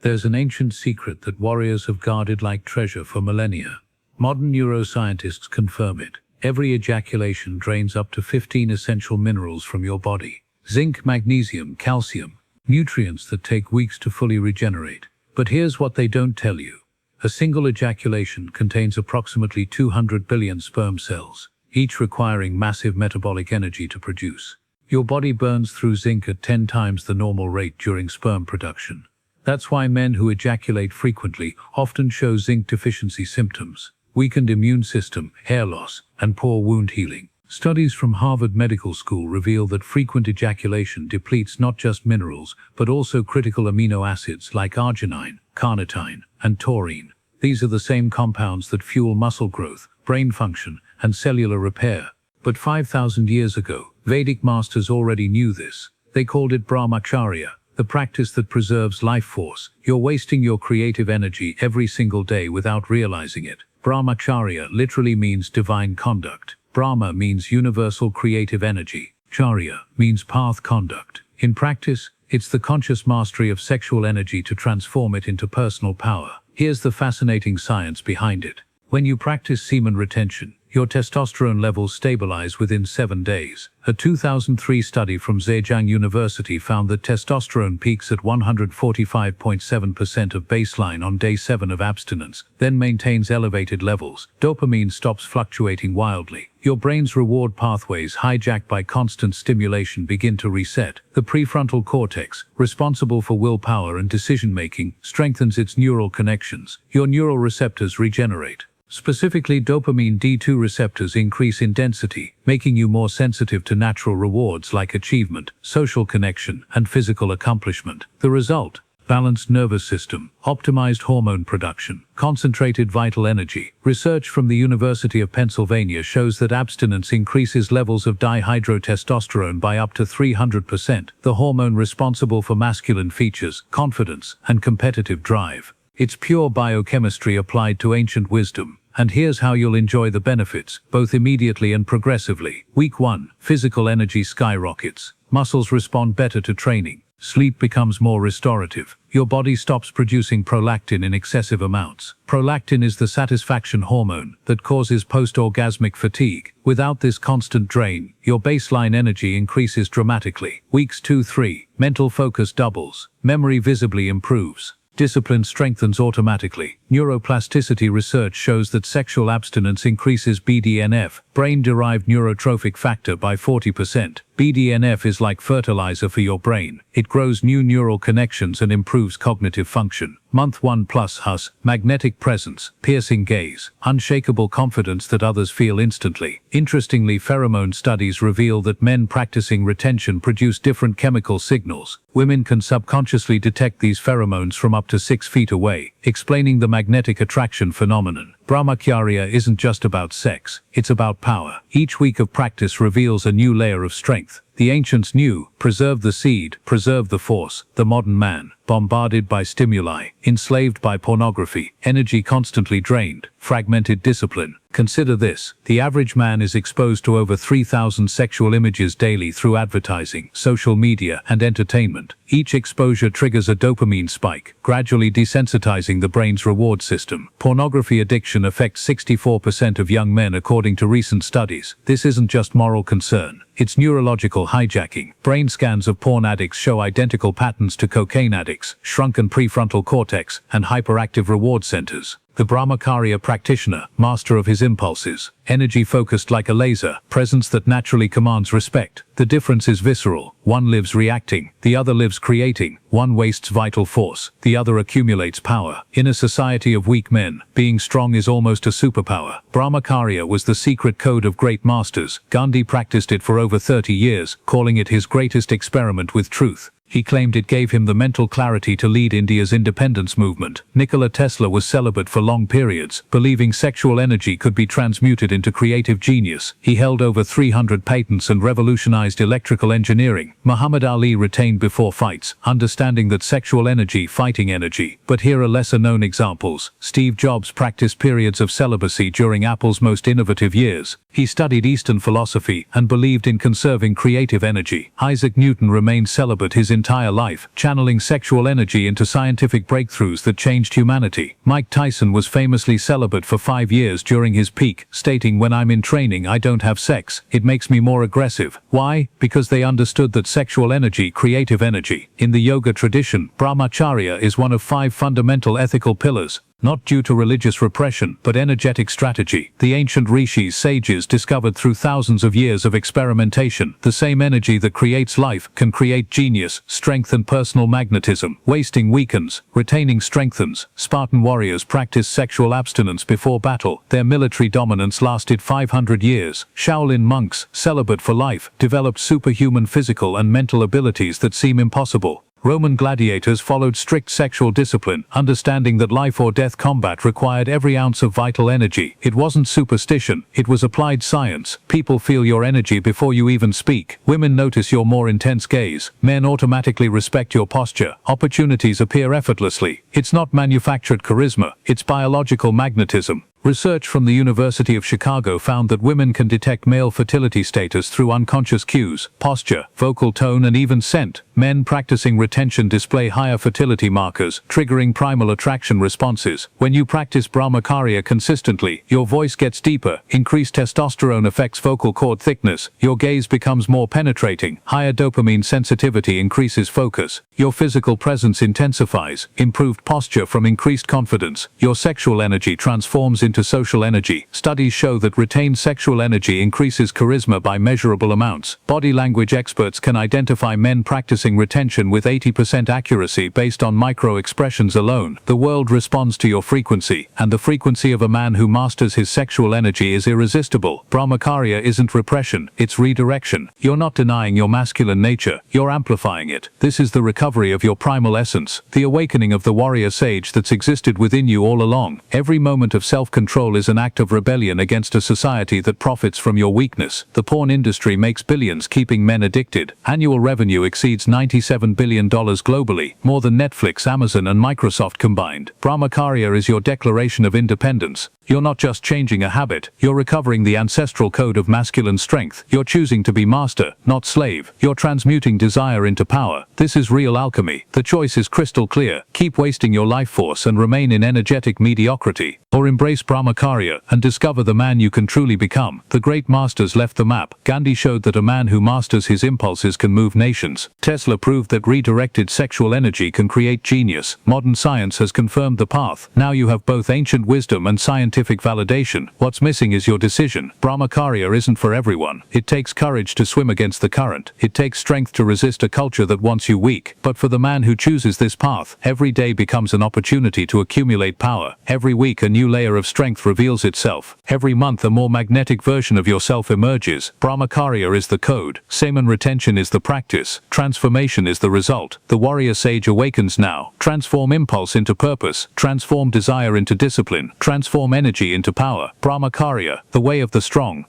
There's an ancient secret that warriors have guarded like treasure for millennia. Modern neuroscientists confirm it. Every ejaculation drains up to 15 essential minerals from your body. Zinc, magnesium, calcium, nutrients that take weeks to fully regenerate. But here's what they don't tell you. A single ejaculation contains approximately 200 billion sperm cells, each requiring massive metabolic energy to produce. Your body burns through zinc at 10 times the normal rate during sperm production. That's why men who ejaculate frequently often show zinc deficiency symptoms: weakened immune system, hair loss, and poor wound healing. Studies from Harvard Medical School reveal that frequent ejaculation depletes not just minerals, but also critical amino acids like arginine, carnitine, and taurine. These are the same compounds that fuel muscle growth, brain function, and cellular repair. But 5,000 years ago, Vedic masters already knew this. They called it Brahmacharya, the practice that preserves life force. You're wasting your creative energy every single day without realizing it. Brahmacharya literally means divine conduct. Brahma means universal creative energy. Charya means path conduct. In practice, it's the conscious mastery of sexual energy to transform it into personal power. Here's the fascinating science behind it. When you practice semen retention, your testosterone levels stabilize within 7 days. A 2003 study from Zhejiang University found that testosterone peaks at 145.7% of baseline on day 7 of abstinence, then maintains elevated levels. Dopamine stops fluctuating wildly. Your brain's reward pathways, hijacked by constant stimulation, begin to reset. The prefrontal cortex, responsible for willpower and decision-making, strengthens its neural connections. Your neural receptors regenerate. Specifically, dopamine D2 receptors increase in density, making you more sensitive to natural rewards like achievement, social connection, and physical accomplishment. The result: balanced nervous system, optimized hormone production, concentrated vital energy. Research from the University of Pennsylvania shows that abstinence increases levels of dihydrotestosterone by up to 300%, the hormone responsible for masculine features, confidence, and competitive drive. It's pure biochemistry applied to ancient wisdom. And here's how you'll enjoy the benefits, both immediately and progressively. Week 1. Physical energy skyrockets. Muscles respond better to training. Sleep becomes more restorative. Your body stops producing prolactin in excessive amounts. Prolactin is the satisfaction hormone that causes post-orgasmic fatigue. Without this constant drain, your baseline energy increases dramatically. Weeks 2-3. Mental focus doubles. Memory visibly improves. Discipline strengthens automatically. Neuroplasticity research shows that sexual abstinence increases BDNF, brain-derived neurotrophic factor, by 40%. BDNF is like fertilizer for your brain. It grows new neural connections and improves cognitive function. Month 1 plus HUS, magnetic presence, piercing gaze, unshakable confidence that others feel instantly. Interestingly, pheromone studies reveal that men practicing retention produce different chemical signals. Women can subconsciously detect these pheromones from up to 6 feet away, explaining the magnetic attraction phenomenon. Brahmacharya isn't just about sex, it's about power. Each week of practice reveals a new layer of strength. The ancients knew: preserve the seed, preserve the force. The modern man, bombarded by stimuli, enslaved by pornography, energy constantly drained, fragmented discipline. Consider this: the average man is exposed to over 3,000 sexual images daily through advertising, social media, and entertainment. Each exposure triggers a dopamine spike, gradually desensitizing the brain's reward system. Pornography addiction affects 64% of young men according to recent studies. This isn't just moral concern, it's neurological hijacking. Brain scans of porn addicts show identical patterns to cocaine addicts: shrunken prefrontal cortex and hyperactive reward centers. The Brahmacharya practitioner, master of his impulses, energy focused like a laser, presence that naturally commands respect. The difference is visceral. One lives reacting, the other lives creating. One wastes vital force, the other accumulates power. In a society of weak men, being strong is almost a superpower. Brahmacharya was the secret code of great masters. Gandhi practiced it for over 30 years, calling it his greatest experiment with truth. He claimed it gave him the mental clarity to lead India's independence movement. Nikola Tesla was celibate for long periods, believing sexual energy could be transmuted into creative genius. He held over 300 patents and revolutionized electrical engineering. Muhammad Ali retained before fights, understanding that sexual energy, fighting energy. But here are lesser-known examples. Steve Jobs practiced periods of celibacy during Apple's most innovative years. He studied Eastern philosophy and believed in conserving creative energy. Isaac Newton remained celibate his entire life, channeling sexual energy into scientific breakthroughs that changed humanity. Mike Tyson was famously celibate for 5 years during his peak, stating, "When I'm in training, I don't have sex. It makes me more aggressive." Why? Because they understood that sexual energy, creative energy. In the yoga tradition, Brahmacharya is one of 5 fundamental ethical pillars. Not due to religious repression, but energetic strategy. The ancient rishis, sages, discovered through thousands of years of experimentation, the same energy that creates life can create genius, strength and personal magnetism. Wasting weakens, retaining strengthens. Spartan warriors practiced sexual abstinence before battle. Their military dominance lasted 500 years. Shaolin monks, celibate for life, developed superhuman physical and mental abilities that seem impossible. Roman gladiators followed strict sexual discipline, understanding that life or death combat required every ounce of vital energy. It wasn't superstition, it was applied science. People feel your energy before you even speak. Women notice your more intense gaze. Men automatically respect your posture. Opportunities appear effortlessly. It's not manufactured charisma, it's biological magnetism. Research from the University of Chicago found that women can detect male fertility status through unconscious cues, posture, vocal tone and even scent. Men practicing retention display higher fertility markers, triggering primal attraction responses. When you practice Brahmacharya consistently, your voice gets deeper, increased testosterone affects vocal cord thickness, your gaze becomes more penetrating, higher dopamine sensitivity increases focus, your physical presence intensifies, improved posture from increased confidence, your sexual energy transforms into social energy. Studies show that retained sexual energy increases charisma by measurable amounts. Body language experts can identify men practicing retention with 80% accuracy based on micro-expressions alone. The world responds to your frequency, and the frequency of a man who masters his sexual energy is irresistible. Brahmacharya isn't repression, it's redirection. You're not denying your masculine nature, you're amplifying it. This is the recovery of your primal essence, the awakening of the warrior sage that's existed within you all along. Every moment of self-control is an act of rebellion against a society that profits from your weakness. The porn industry makes billions keeping men addicted. Annual revenue exceeds $97 billion globally, more than Netflix, Amazon and Microsoft combined. Brahmacharya is your declaration of independence. You're not just changing a habit, you're recovering the ancestral code of masculine strength. You're choosing to be master, not slave. You're transmuting desire into power. This is real alchemy. The choice is crystal clear. Keep wasting your life force and remain in energetic mediocrity, or embrace Brahmacharya and discover the man you can truly become. The great masters left the map. Gandhi showed that a man who masters his impulses can move nations. Tesla proved that redirected sexual energy can create genius. Modern science has confirmed the path. Now you have both ancient wisdom and scientific validation. What's missing is your decision. Brahmacharya isn't for everyone. It takes courage to swim against the current. It takes strength to resist a culture that wants you weak. But for the man who chooses this path, every day becomes an opportunity to accumulate power. Every week a new layer of strength reveals itself. Every month a more magnetic version of yourself emerges. Brahmacharya is the code. Semen retention is the practice. Transformation is the result. The warrior sage awakens now. Transform impulse into purpose. Transform desire into discipline. Transform energy into power. Brahmacharya, the way of the strong.